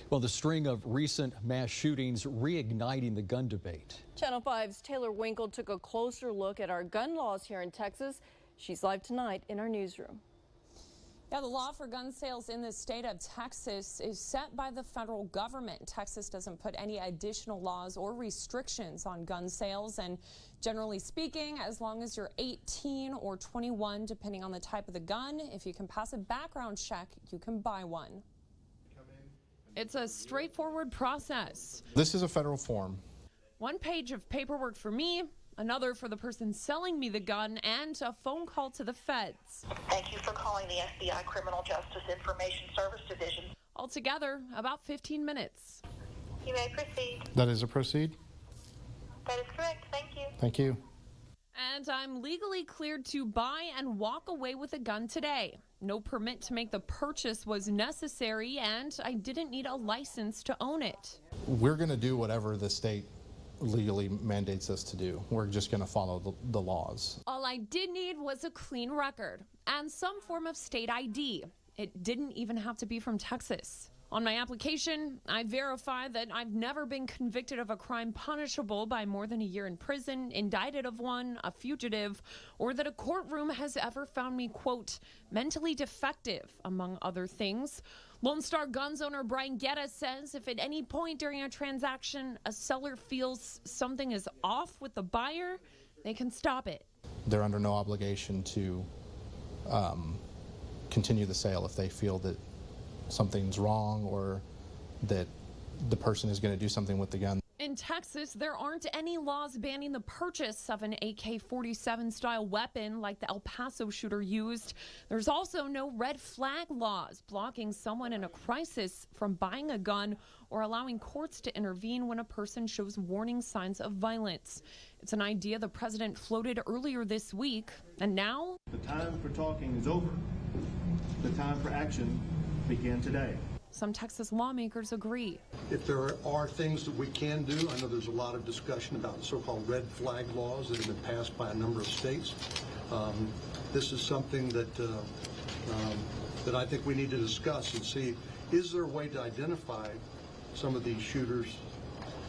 Well, the string of recent mass shootings reigniting the gun debate. Channel 5's Taylor Winkle took a closer look at our gun laws here in Texas. She's live tonight in our newsroom. Yeah, the law for gun sales in the state of Texas is set by the federal government. Texas doesn't put any additional laws or restrictions on gun sales, and generally speaking, as long as you're 18 or 21, depending on the type of the gun, if you can pass a background check, you can buy one. It's a straightforward process. This is a federal form. One page of paperwork for me, another for the person selling me the gun, and a phone call to the feds. Thank you for calling the FBI Criminal Justice Information Service Division. Altogether, about 15 minutes. You may proceed. That is a proceed? That is correct. Thank you. Thank you. And I'm legally cleared to buy and walk away with a gun today. No permit to make the purchase was necessary, and I didn't need a license to own it. We're going to do whatever the state legally mandates us to do. We're just going to follow the laws. All I did need was a clean record and some form of state ID. It didn't even have to be from Texas. On my application, I verify that I've never been convicted of a crime punishable by more than a year in prison, indicted of one, a fugitive, or that a courtroom has ever found me, quote, mentally defective, among other things. Lone Star Guns owner Brian Guetta says if at any point during a transaction a seller feels something is off with the buyer, they can stop it. They're under no obligation to continue the sale if they feel that something's wrong or that the person is going to do something with the gun. In Texas, there aren't any laws banning the purchase of an AK-47 style weapon like the El Paso shooter used. There's also no red flag laws blocking someone in a crisis from buying a gun or allowing courts to intervene when a person shows warning signs of violence. It's an idea the president floated earlier this week, and now the time for talking is over. The time for action began today. Some Texas lawmakers agree. If there are things that we can do, I know there's a lot of discussion about so-called red flag laws that have been passed by a number of states. This is something that that I think we need to discuss and see, is there a way to identify some of these shooters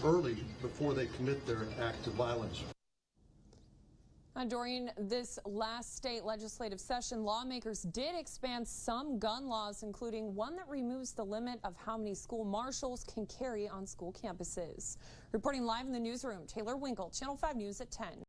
early before they commit their act of violence? During this last state legislative session, lawmakers did expand some gun laws, including one that removes the limit of how many school marshals can carry on school campuses. Reporting live in the newsroom, Taylor Winkle, Channel 5 News at 10.